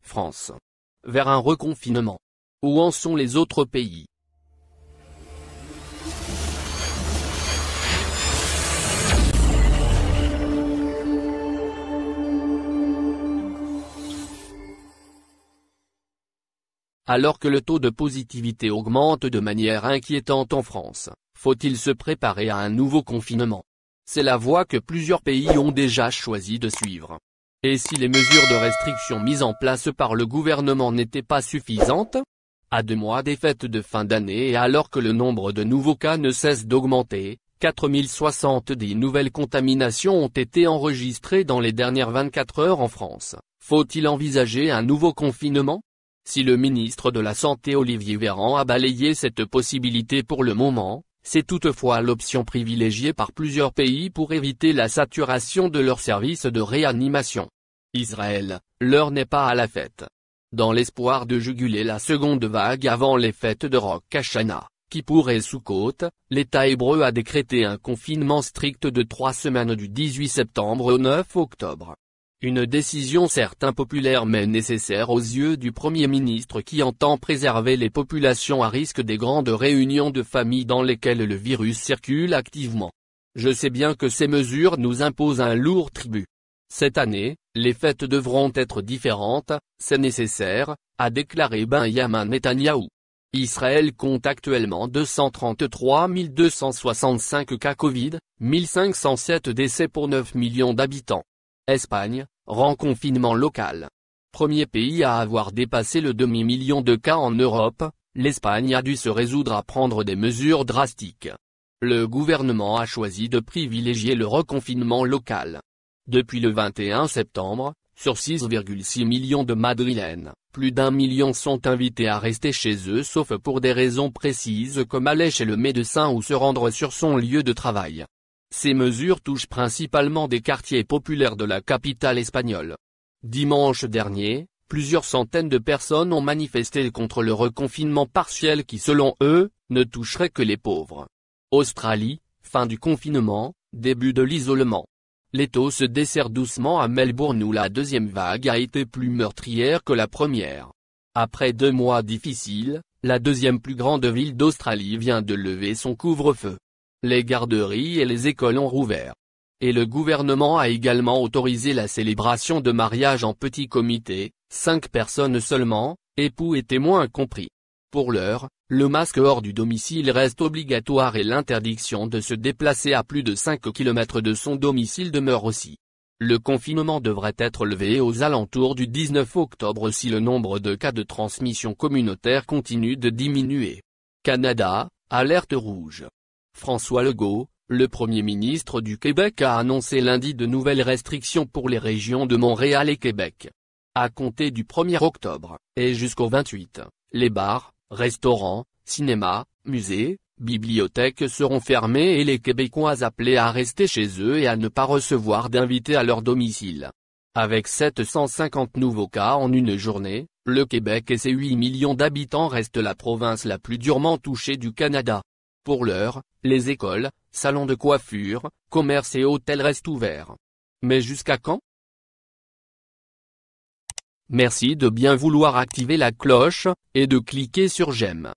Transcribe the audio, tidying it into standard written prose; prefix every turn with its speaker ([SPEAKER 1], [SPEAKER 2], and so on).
[SPEAKER 1] France. Vers un reconfinement. Où en sont les autres pays? Alors que le taux de positivité augmente de manière inquiétante en France, faut-il se préparer à un nouveau confinement? C'est la voie que plusieurs pays ont déjà choisi de suivre. Et si les mesures de restriction mises en place par le gouvernement n'étaient pas suffisantes? À 2 mois des fêtes de fin d'année et alors que le nombre de nouveaux cas ne cesse d'augmenter, 4070 nouvelles contaminations ont été enregistrées dans les dernières 24 heures en France. Faut-il envisager un nouveau confinement? Si le ministre de la Santé Olivier Véran a balayé cette possibilité pour le moment, c'est toutefois l'option privilégiée par plusieurs pays pour éviter la saturation de leurs services de réanimation. Israël, l'heure n'est pas à la fête. Dans l'espoir de juguler la seconde vague avant les fêtes de Rosh Hashanah, Kippour et Soukhot, l'État hébreu a décrété un confinement strict de 3 semaines du 18 septembre au 9 octobre. Une décision certes impopulaire mais nécessaire aux yeux du Premier ministre qui entend préserver les populations à risque des grandes réunions de famille dans lesquelles le virus circule activement. Je sais bien que ces mesures nous imposent un lourd tribut. Cette année, les fêtes devront être différentes, c'est nécessaire, a déclaré Benyamin Netanyahou. Israël compte actuellement 233 265 cas Covid, 1507 décès pour 9 millions d'habitants. Espagne, rend confinement local. Premier pays à avoir dépassé le demi-million de cas en Europe, l'Espagne a dû se résoudre à prendre des mesures drastiques. Le gouvernement a choisi de privilégier le reconfinement local. Depuis le 21 septembre, sur 6,6 millions de Madrilènes, plus d'1 million sont invités à rester chez eux sauf pour des raisons précises comme aller chez le médecin ou se rendre sur son lieu de travail. Ces mesures touchent principalement des quartiers populaires de la capitale espagnole. Dimanche dernier, plusieurs centaines de personnes ont manifesté contre le reconfinement partiel qui selon eux, ne toucherait que les pauvres. Australie, fin du confinement, début de l'isolement. L'étau se dessert doucement à Melbourne où la deuxième vague a été plus meurtrière que la première. Après 2 mois difficiles, la deuxième plus grande ville d'Australie vient de lever son couvre-feu. Les garderies et les écoles ont rouvert. Et le gouvernement a également autorisé la célébration de mariage en petit comité, 5 personnes seulement, époux et témoins compris. Pour l'heure, le masque hors du domicile reste obligatoire et l'interdiction de se déplacer à plus de 5 km de son domicile demeure aussi. Le confinement devrait être levé aux alentours du 19 octobre si le nombre de cas de transmission communautaire continue de diminuer. Canada, alerte rouge. François Legault, le Premier ministre du Québec a annoncé lundi de nouvelles restrictions pour les régions de Montréal et Québec. À compter du 1er octobre, et jusqu'au 28, les bars, restaurants, cinémas, musées, bibliothèques seront fermés et les Québécois appelés à rester chez eux et à ne pas recevoir d'invités à leur domicile. Avec 750 nouveaux cas en une journée, le Québec et ses 8 millions d'habitants restent la province la plus durement touchée du Canada. Pour l'heure, les écoles, salons de coiffure, commerces et hôtels restent ouverts. Mais jusqu'à quand? Merci de bien vouloir activer la cloche, et de cliquer sur j'aime.